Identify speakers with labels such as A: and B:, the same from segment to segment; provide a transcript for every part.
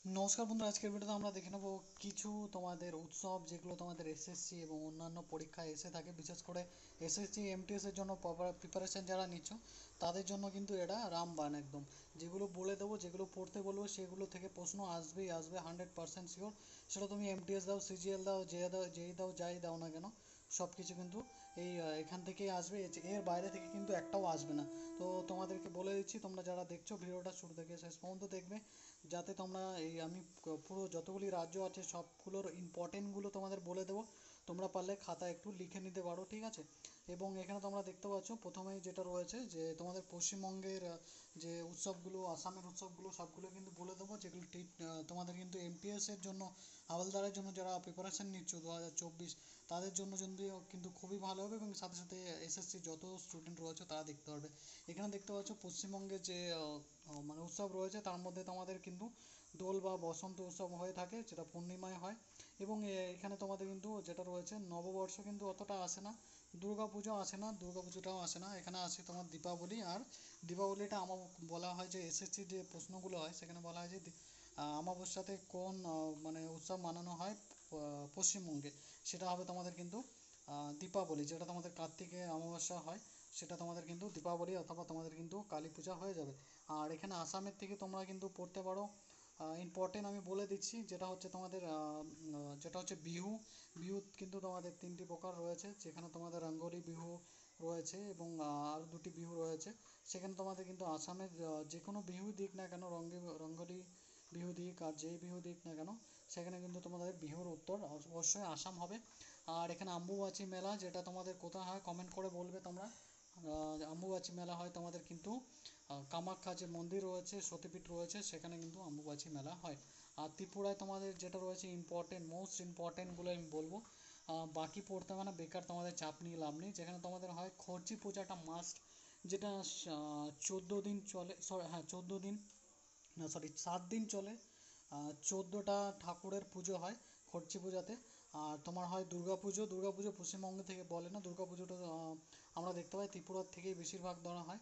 A: নমস্কার বন্ধুরা, আজকের ভিডিওতে আমরা দেখে নেব কিছু তোমাদের উৎসব যেগুলো তোমাদের এসএসসি এবং অন্যান্য পরীক্ষায় এসে থাকে। বিশেষ করে এসএসসি এমটিএস এর জন্য প্রিপারেশন যারা নিচ্ছ তাদের জন্য কিন্তু এটা রামবাণ একদম। যেগুলো বলে দেবো, যেগুলো পড়তে বলবো সেগুলো থেকে প্রশ্ন আসবেই আসবে, 100% শিওর। সেটা তুমি এমটিএস দাও, সিজিএল দাও, যেই দাও, যাই দাও না কেন, সব কিছু কিন্তু এখান থেকেই আসবে। এর বাইরে থেকে কিন্তু একটাও আসবে না। তো তোমাদেরকে বলে দিচ্ছি, তোমরা যারা দেখছো ভিডিওটা শুরু থেকে শেষ পর্যন্ত দেখবে, যাতে তোমরা আমি পুরো যতগুলি রাজ্য আছে সবগুলোর ইম্পর্টেন্টগুলো তোমাদের বলে দেবো। তোমরা পারলে খাতা একটু লিখে নিতে পারো, ঠিক আছে? এবং এখানে তোমরা দেখতে পাচ্ছ প্রথমেই যেটা রয়েছে যে তোমাদের পশ্চিমবঙ্গের যে উৎসবগুলো, আসামের উৎসবগুলো সবগুলো কিন্তু বলে দেবো, যেগুলো তোমাদের কিন্তু এমটিএস এর জন্য, হাওলদারের জন্য যারা প্রিপারেশন নিচ্ছ 2024, তাদের জন্য কিন্তু খুবই ভালো হবে। এবং সাথে সাথে এসএসসি যত স্টুডেন্ট রয়েছে তারা দেখতে পারবে। এখানে দেখতে পাচ্ছ পশ্চিমবঙ্গের যে মানে উৎসব রয়েছে, তার মধ্যে তোমাদের কিন্তু দোল বা বসন্ত উৎসব হয়ে থাকে, যেটা পূর্ণিমায় হয়। এবং এখানে তোমাদের কিন্তু যেটা রয়েছে নববর্ষ কিন্তু অতটা আসে না, দুর্গা পুজো আসে না, দুর্গা পুজোটাও আসে না, এখানে আসে তোমার দীপাবলি। আর দীপাবলিটা বলা হয় যে এসএসসি যে প্রশ্নগুলো হয় সেখানে বলা হয় যে আমাবস্যাতে কোন মানে উৎসব মানানো হয় পশ্চিমবঙ্গে, সেটা হবে তোমাদের কিন্তু দীপাবলি। যেটা তোমাদের কার্তিকে অমাবস্যা হয় সেটা তোমাদের কিন্তু দীপাবলি, অথবা তোমাদের কিন্তু কালী পূজা হয়ে যাবে। আর এখানে আসামের থেকে তোমরা কিন্তু পড়তে পারো। ইম্পর্টেন্ট আমি বলে দিচ্ছি, যেটা হচ্ছে তোমাদের যেটা হচ্ছে বিহু। বিহু কিন্তু তোমাদের তিনটি প্রকার রয়েছে, যেখানে তোমাদের রঙ্গোলি বিহু রয়েছে এবং আরও দুটি বিহু রয়েছে। সেখানে তোমাদের কিন্তু আসামের যে কোনো বিহু দিক না কেন, রঙ্গোলি বিহু দিক আর যেই বিহু দিক না কেন, সেখানে কিন্তু তোমাদের বিহুর উত্তর অবশ্যই আসাম হবে। আর এখানে আম্বুবাচি মেলা, যেটা তোমাদের কোথায় হয় কমেন্ট করে বলবে তোমরা। আম্বুবাচি মেলা হয় তোমাদের কিন্তু কামাখ্যা যে মন্দির রয়েছে, সতীপীঠ রয়েছে, সেখানে কিন্তু অম্বুবাচী মেলা হয়। আর ত্রিপুরায় তোমাদের যেটা রয়েছে ইম্পর্টেন্ট, মোস্ট ইম্পর্টেন্টগুলো আমি বলবো। বাকি পড়তে হবে না, বেকার তোমাদের চাপ নিয়ে লাভ নেই। যেখানে তোমাদের হয় খরচি পূজাটা মাস্ট, যেটা 14 দিন চলে, সরি হ্যাঁ 14 দিন, না সরি 7 দিন চলে। 14টা ঠাকুরের পুজো হয় খরচি পূজাতে। আর তোমার হয় দুর্গা পুজো। দুর্গা পুজো পশ্চিমবঙ্গ থেকে বলে না, দুর্গা পুজোটা আমরা দেখতে পাই ত্রিপুরার থেকেই বেশিরভাগ ধরা হয়।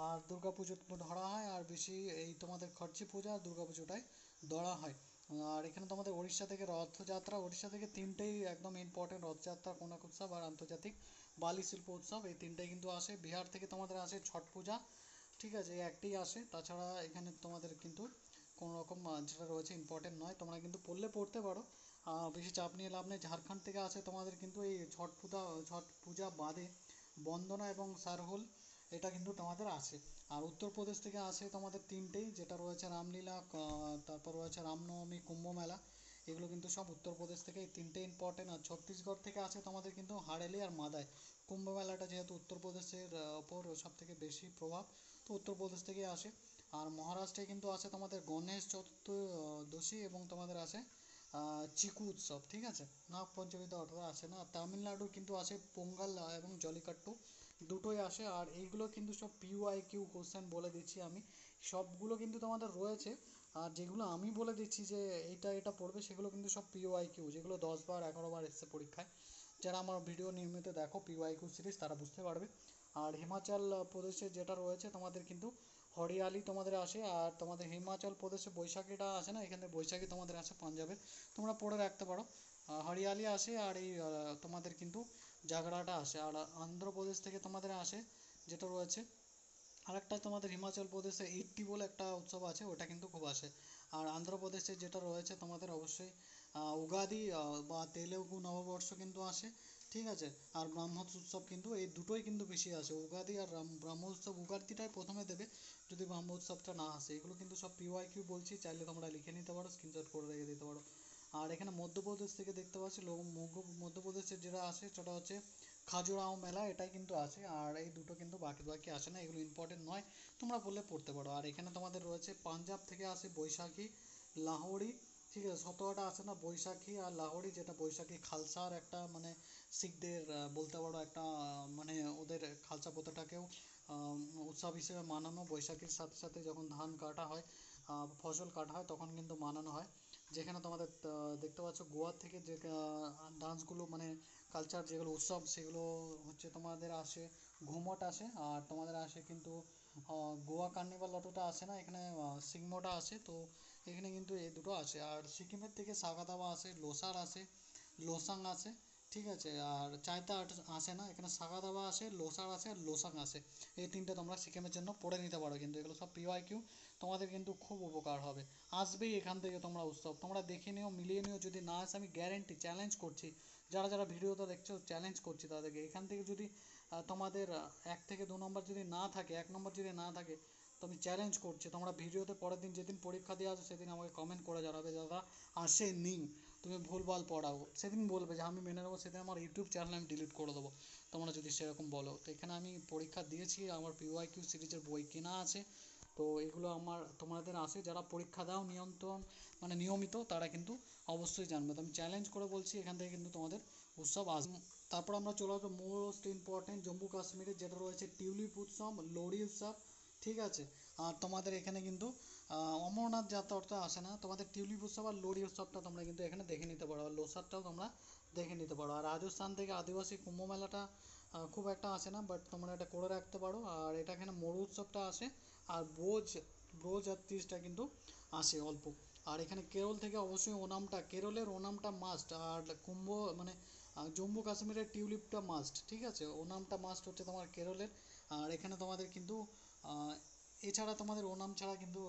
A: আর দুর্গা পুজো ধরা হয়, আর বেশি এই তোমাদের খরচি পূজা আর দুর্গা পুজোটাই ধরা হয়। আর এখানে তোমাদের উড়িষ্যা থেকে রথযাত্রা, উড়িষ্যা থেকে তিনটেই একদম ইম্পর্টেন্ট, রথযাত্রা, কোনাক উৎসব আর আন্তর্জাতিক বালি শিল্প উৎসব, এই তিনটেই কিন্তু আসে। বিহার থেকে তোমাদের আসে ছট পূজা, ঠিক আছে, এই একটাই আসে। তাছাড়া এখানে তোমাদের কিন্তু কোনো রকম যেটা রয়েছে ইম্পর্টেন্ট নয়, তোমরা কিন্তু পড়লে পড়তে পারো, বেশি চাপ নিয়ে লাভ নেই। ঝাড়খণ্ড থেকে আসে তোমাদের কিন্তু এই ছট পূজা বাদে বন্দনা এবং সারহুল, এটা কিন্তু তোমাদের আসে। আর উত্তরপ্রদেশ থেকে আসে তোমাদের তিনটেই, যেটা রয়েছে রামলীলা, তারপর রয়েছে রামনবমী, কুম্ভ মেলা, এগুলো কিন্তু সব উত্তরপ্রদেশ থেকে, এই তিনটে ইম্পর্টেন্ট। আর ছত্তিশগড় থেকে আসে তোমাদের কিন্তু হাড়েলি আর মাদায়। কুম্ভ মেলাটা যেহেতু উত্তরপ্রদেশের ওপর সব থেকে বেশি প্রভাব, তো উত্তরপ্রদেশ থেকেই আসে। আর মহারাষ্ট্রে কিন্তু আসে তোমাদের গণেশ চতুর্দশী, এবং তোমাদের আসে চিকু উৎসব, ঠিক আছে। নাগ পঞ্চমী তো অতটা আসে না। আর তামিলনাড়ু কিন্তু আসে পোঙ্গাল এবং জলিকাট্টু, দুটোই আসে। আর এইগুলো কিন্তু সব পিওয়াইকিউ কোশ্চেন, বলে দিচ্ছি আমি, সবগুলো কিন্তু তোমাদের রয়েছে। আর যেগুলো আমি বলে দিচ্ছি যে এইটা এটা পড়বে, সেগুলো কিন্তু সব পিওয়াইকিউ, যেগুলো 10 বার 11 বার এসছে পরীক্ষায়। যারা আমার ভিডিও নিয়মিত দেখো পিওয়াইকিউ সিরিজ, তারা বুঝতে পারবে। আর হিমাচল প্রদেশে যেটা রয়েছে তোমাদের কিন্তু হরিয়ালি তোমাদের আসে। আর তোমাদের হিমাচল প্রদেশে বৈশাখীটা আসে না, এখানে বৈশাখী তোমাদের আসে পাঞ্জাবের, তোমরা পড়ে রাখতে পারো। হরিয়ালি আসে, আর এই তোমাদের কিন্তু জাগরাটা আসে। আর অন্ধ্রপ্রদেশ থেকে তোমাদের আসে যেটা রয়েছে, আরেকটা তোমাদের হিমাচল প্রদেশে এইট্টি বলে একটা উৎসব আছে, ওটা কিন্তু খুব আসে। আর অন্ধ্রপ্রদেশে যেটা রয়েছে তোমাদের অবশ্যই উগাদি বা তেলেগু নববর্ষ কিন্তু আসে, ঠিক আছে। আর ব্রহ্মোৎসব উৎসব কিন্তু এই দুটোই কিন্তু বেশি আসে, উগাদি আর ব্রহ্মোৎসব। উগাদিটাই প্রথমে দেবে যদি ব্রহ্মোৎসবটা না আসে। এগুলো কিন্তু সব পিওয়াইকিউ বলছি, চাইলে তোমরা লিখে নিতে পারো, স্ক্রিনশট করে রেখে দিতে পারো। আর এখানে মধ্যপ্রদেশ থেকে দেখতে পাচ্ছি মধ্যপ্রদেশের যেটা আসে সেটা হচ্ছে খাজুরাহো মেলা, এটাই কিন্তু আসে। আর এই দুটো কিন্তু বাকি বাকি আসে না, এগুলো ইম্পর্টেন্ট নয়, তোমরা বললে পড়তে পারো। আর এখানে তোমাদের রয়েছে পাঞ্জাব থেকে আসে বৈশাখী, লাহোরি, ঠিক আছে। 17টা আসে না, বৈশাখী আর লাহোরি, যেটা বৈশাখী খালসার একটা মানে শিখদের বলতে পারো একটা মানে ওদের খালসা প্রথাটাকেও উৎসব হিসেবে মানানো। বৈশাখীর সাথে সাথে যখন ধান কাটা হয়, ফসল কাটা হয়, তখন কিন্তু মানানো হয়। যেখানে তোমাদের দেখতে পাচ্ছ গোয়া থেকে যে ডান্সগুলো মানে কালচার যেগুলো উৎসব, সেগুলো হচ্ছে তোমাদের আসে ঘুমট আসে। আর তোমাদের আসে কিন্তু গোয়া কার্নিভাল অতটা আসে না, এখানে সিগমোটা আসে। তো এখানে কিন্তু এই দুটো আসে। আর সিকিমের থেকে সাগাদাওয়া আসে, লোসার আসে, লোসাং আসে, ঠিক আছে। আর চাইতা আসে না, এখানে সাগাদাওয়া আসে, লোসার আসে আর লোসাং আসে। এই তিনটে তোমরা সিকিমের জন্য পড়ে নিতে পারো, কিন্তু এগুলো সব পিওয়াইকিউ, তোমাদের কিন্তু খুব উপকার হবে। আসবেই এখান থেকে তোমরা উৎসব, তোমরা দেখে নিও, মিলিয়ে নিও। যদি না আসে আমি গ্যারেন্টি, চ্যালেঞ্জ করছি, যারা যারা ভিডিওটা দেখছো চ্যালেঞ্জ করছি তাদেরকে, এখান থেকে যদি তোমাদের 1 থেকে 2 নম্বর যদি না থাকে, 1 নম্বর যদি না থাকে, তো আমি চ্যালেঞ্জ করছি তোমরা ভিডিওতে পরের দিন যেদিন পরীক্ষা দিয়ে আসো সেদিন আমাকে কমেন্ট করে জানাবে দাদা আসেনি, তুমি ভুলভাল পড়াও, সেদিন বলবে যে আমি মেনে নেবো, সেদিন আমার ইউটিউব চ্যানেল আমি ডিলিট করে দেবো, তোমরা যদি সেরকম বলো। তো এখানে আমি পরীক্ষা দিয়েছি, আমার পিওয়াইকিউ সিরিজের বই কেনা আছে। তো এগুলো আমার তোমাদের আসে, যারা পরীক্ষা দাও নিয়ন্ত্রণ মানে নিয়মিত, তারা কিন্তু অবশ্যই জানবে। তো আমি চ্যালেঞ্জ করে বলছি এখান থেকে কিন্তু তোমাদের উৎসব আসবে। তারপর আমরা চলে আসবো মোস্ট ইম্পর্টেন্ট জম্মু কাশ্মীরে, যেটা রয়েছে টিউলিপ উৎসব, লোহড়ি উৎসব, ঠিক আছে। আর তোমাদের এখানে কিন্তু অমরনাথ যাত্রাটা আসে না, তোমাদের টিউলিপ উৎসব আর লোহড়ি উৎসবটা তোমরা কিন্তু এখানে দেখে নিতে পারো, আর লোসারটাও তোমরা দেখে নিতে পারো। আর রাজস্থান থেকে আদিবাসী কুম্ভ মেলাটা খুব একটা আসে না, বাট তোমরা এটা করে রাখতে পারো। আর এটা এখানে মরু উৎসবটা আসে, আর ব্রোজ আর তিজটা কিন্তু আসে অল্প। আর এখানে কেরল থেকে অবশ্যই ওনামটা, কেরলের ওনামটা মাস্ট। আর কুম্ভ মানে জম্মু কাশ্মীরের টিউলিপটা মাস্ট, ঠিক আছে। ওনামটা মাস্ট হচ্ছে তোমার কেরলের। আর এখানে তোমাদের কিন্তু আহ, এছাড়া তোমাদের ওনাম ছাড়া কিন্তু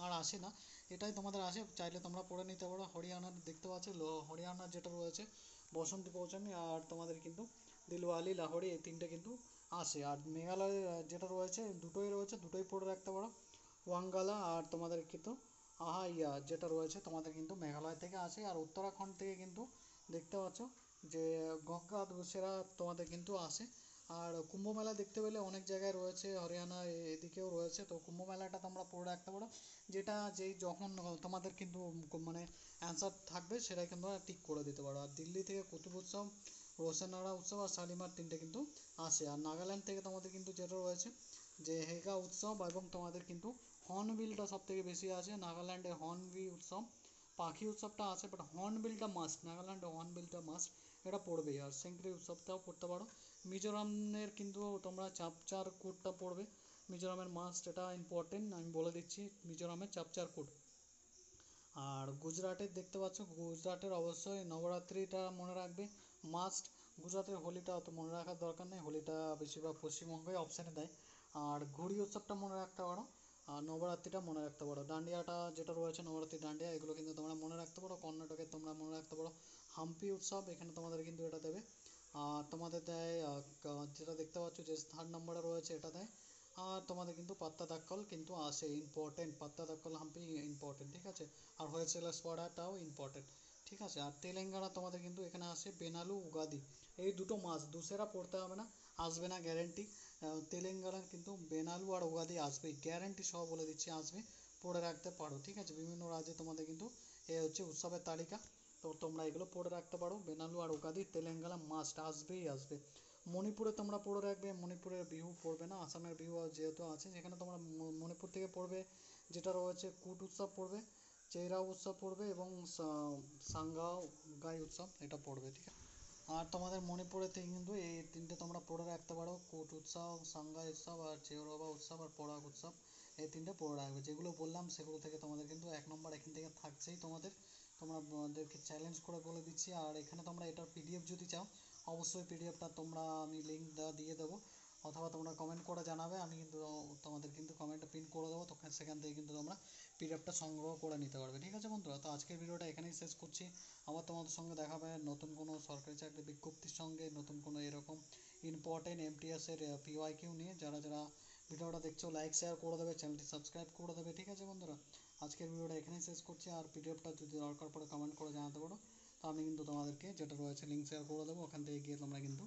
A: আর আসে না, এটাই তোমাদের আসে। চাইলে তোমরা পড়ে নিতে পারো। হরিয়ানার দেখতে পাচ্ছ, হরিয়ানার যেটা রয়েছে বসন্তী পঞ্চমী, আর তোমাদের কিন্তু দিলওয়ালি লাহোরি, এই তিনটে কিন্তু আসে। আর মেঘালয়ের যেটা রয়েছে দুটোই রয়েছে, দুটোই পড়ে রাখতে পারো, ওয়াঙ্গালা আর তোমাদের কিন্তু ইয়া যেটা রয়েছে তোমাদের কিন্তু মেঘালয় থেকে আসে। আর উত্তরাখণ্ড থেকে কিন্তু দেখতে পাচ্ছ যে গঙ্গা সেরা তোমাদের কিন্তু আসে। আর কুম্ভ মেলা দেখতে পেলে অনেক জায়গায় রয়েছে, হরিয়ানা এদিকেও রয়েছে। তো কুম্ভ মেলাটা তোমরা পড়ে রাখতে পারো, যেটা যেই যখন তোমাদের কিন্তু মানে অ্যান্সার থাকবে সেটাই কিন্তু টিক করে দিতে পারো। আর দিল্লি থেকে কুতুব উৎসব, রোশনারা উৎসব আর শালিমার তিনটে কিন্তু আসে। আর নাগাল্যান্ড থেকে তোমাদের কিন্তু যেটা রয়েছে যে হেগা উৎসব, এবং তোমাদের কিন্তু হর্নবিলটা সব থেকে বেশি আছে নাগাল্যান্ডে, হর্নবিল উৎসব। পাখি উৎসবটা আছে, বাট হর্নবিলটা মাস্ট, নাগাল্যান্ডে হর্নবিলটা মাস্ট, এটা পড়বেই। আর সেঙ্ক্রি উৎসবটাও পড়তে পারো। মিজোরামের কিন্তু তোমরা চাপচার কোডটা পড়বে, মিজোরামের মাস্ট, এটা ইম্পর্টেন্ট, আমি বলে দিচ্ছি মিজোরামের চাপচার কোড। আর গুজরাটের দেখতে পাচ্ছ, গুজরাটের অবশ্যই নবরাত্রিটা মনে রাখবে মাস্ট। গুজরাটের হোলিটা অত মনে রাখার দরকার নেই, হোলিটা বেশিরভাগ পশ্চিমবঙ্গে অপশানে দেয়। আর ঘুড়ি উৎসবটা মনে রাখতে পারো, আর নবরাত্রিটা মনে রাখতে পারো। ডান্ডিয়াটা যেটা রয়েছে নবরাত্রি ডান্ডিয়া, এগুলো কিন্তু তোমরা মনে রাখতে পারো। কর্ণাটকের তোমরা মনে রাখতে পারো হাম্পি উৎসব, এখানে তোমাদের কিন্তু এটা দেবে। আর তোমাদের দেয় যেটা দেখতে পাচ্ছ যে 3 নম্বরে রয়েছে এটা দেয়। আর তোমাদের কিন্তু পাত্তা দাক্কল কিন্তু আসে, ইম্পর্টেন্ট, পাত্তা দাক্কল হাম্পি ইম্পর্টেন্ট, ঠিক আছে। আর হোয়েসেলাস পড়াটাও ইম্পর্টেন্ট, ঠিক আছে। আর তেলেঙ্গানা তোমাদের কিন্তু এখানে আসে বেনালু উগাদি, এই দুটো মাস দুসেরা পড়তে হবে না, আসবে না গ্যারেন্টি। তেলেঙ্গানার কিন্তু বেনালু আর উগাদি আসবে, গ্যারেন্টি সহ বলে দিচ্ছি আসবে, পড়ে রাখতে পারো, ঠিক আছে। বিভিন্ন রাজ্যে তোমাদের কিন্তু এ হচ্ছে উৎসবের তালিকা, তো তোমরা এগুলো পড়ে রাখতে পারো। বেনালু আর উগাদি তেলেঙ্গানা মাস্ট, আসবেই আসবে। মণিপুরে তোমরা পড়ে রাখবে, মণিপুরের বিহু পড়বে না, আসামের বিহু যেহেতু আছে সেখানে তোমরা মণিপুর থেকে পড়বে, যেটা রয়েছে কুট উৎসব পড়বে, চেরা উৎসব পড়বে, এবং সাংগাও গাই উৎসব এটা পড়বে, ঠিক আছে। আর তোমাদের মণিপুরে থেকে কিন্তু এই তিনটে তোমরা পড়ে রাখতে পারো, কুট উৎসব, সাংগাই উৎসব আর চেরোবা উৎসব আর পরাগ উৎসব, এই তিনটে পড়ে রাখবে। যেগুলো বললাম সেগুলো থেকে তোমাদের কিন্তু 1 নম্বর এখান থেকে থাকছেই তোমাদের, তোমাদেরকে চ্যালেঞ্জ করে বলে দিচ্ছি। আর এখানে তোমরা এটার পিডিএফ যদি চাও, অবশ্যই পিডিএফটা তোমরা আমি লিঙ্ক দিয়ে দেবো, অথবা তোমরা কমেন্ট করে জানাবে, আমি কিন্তু তোমাদের কিন্তু কমেন্টে পিন করে দেবো, তখন সেখান থেকে কিন্তু তোমরা পিডিএফটা সংগ্রহ করে নিতে পারবে, ঠিক আছে বন্ধুরা। তো আজকের ভিডিওটা এখানেই শেষ করছি, আবার তোমাদের সঙ্গে দেখা হবে নতুন কোনো সরকারি চাকরি বিজ্ঞপ্তির সঙ্গে, নতুন কোনো এরকম ইম্পর্টেন্ট এমটিএসের পিওয়াইকিউ নিয়ে। যারা যারা ভিডিওটা দেখছো লাইক শেয়ার করে দেবে, চ্যানেলটি সাবস্ক্রাইব করে দেবে, ঠিক আছে বন্ধুরা। আজকের ভিডিওটা এখানেই শেষ করছি, আর পিডিএফটা যদি দরকার পড়ে কমেন্ট করে জানাতে পারো, তো আমি কিন্তু তোমাদেরকে যেটা রয়েছে লিঙ্ক শেয়ার করে দেবো, ওখান থেকে গিয়ে তোমরা কিন্তু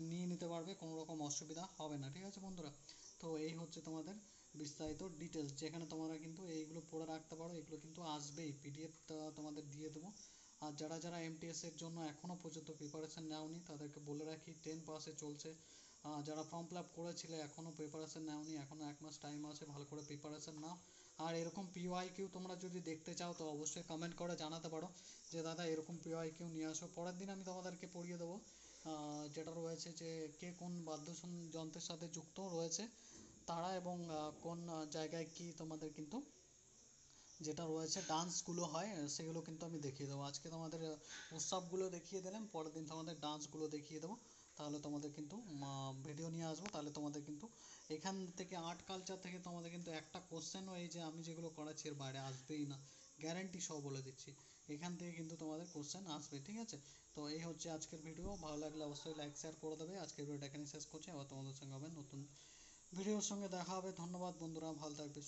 A: নিয়ে নিতে পারবে, কোনো রকম অসুবিধা হবে না, ঠিক আছে বন্ধুরা। তো এই হচ্ছে তোমাদের বিস্তারিত ডিটেলস, যেখানে তোমরা কিন্তু এইগুলো পড়ে রাখতে পারো, এগুলো কিন্তু আসবেই, পিডিএফটা তোমাদের দিয়ে দেবো। আর যারা যারা এমটিএসের জন্য এখনও পর্যন্ত প্রিপারেশান নেওনি তাদেরকে বলে রাখি 10 পাসে চলছে। যারা ফর্ম ফিল আপ করেছিলে এখনও প্রিপারেশান নেওনি, এখনও 1 মাস টাইম আছে, ভালো করে প্রিপারেশান নাও। আর এরকম পিওয়াইকিউ তোমরা যদি দেখতে চাও তো অবশ্যই কমেন্ট করে জানাতে পারো যে দাদা এরকম পিওয়াইকিউ নিয়ে আসো, পরের দিন আমি তোমাদেরকে পড়িয়ে দেবো যেটা রয়েছে যে কে কোন বাদ্যযন্ত্রের সাথে যুক্ত রয়েছে তারা, এবং কোন জায়গায় কি তোমাদের কিন্তু যেটা রয়েছে ডান্সগুলো হয় সেগুলো কিন্তু আমি দেখিয়ে দেবো। আজকে তোমাদের উৎসবগুলো দেখিয়ে দিলাম, পরের দিন তোমাদের ডান্সগুলো দেখিয়ে দেবো। তাহলে তোমাদের কিন্তু ভিডিও নিয়ে আসবো, তাহলে তোমাদের কিন্তু এখান থেকে আর্ট কালচার থেকে তোমাদের কিন্তু একটা কোশ্চেনও এই যে আমি যেগুলো করাচ্ছি এর বাইরে আসবেই না, গ্যারান্টি সহ বলে দিচ্ছি। এখান থেকে কিন্তু তোমাদের কোশ্চেন আসবে, ঠিক আছে? তো এই হচ্ছে আজকের ভিডিও, ভালো লাগলে অবশ্যই লাইক শেয়ার করে দেবে। আজকের ভিডিওটা এখানে শেষ করছি, আবার তোমাদের সঙ্গে হবে নতুন ভিডিওর সঙ্গে দেখা হবে। ধন্যবাদ বন্ধুরা, ভালো থাকবে।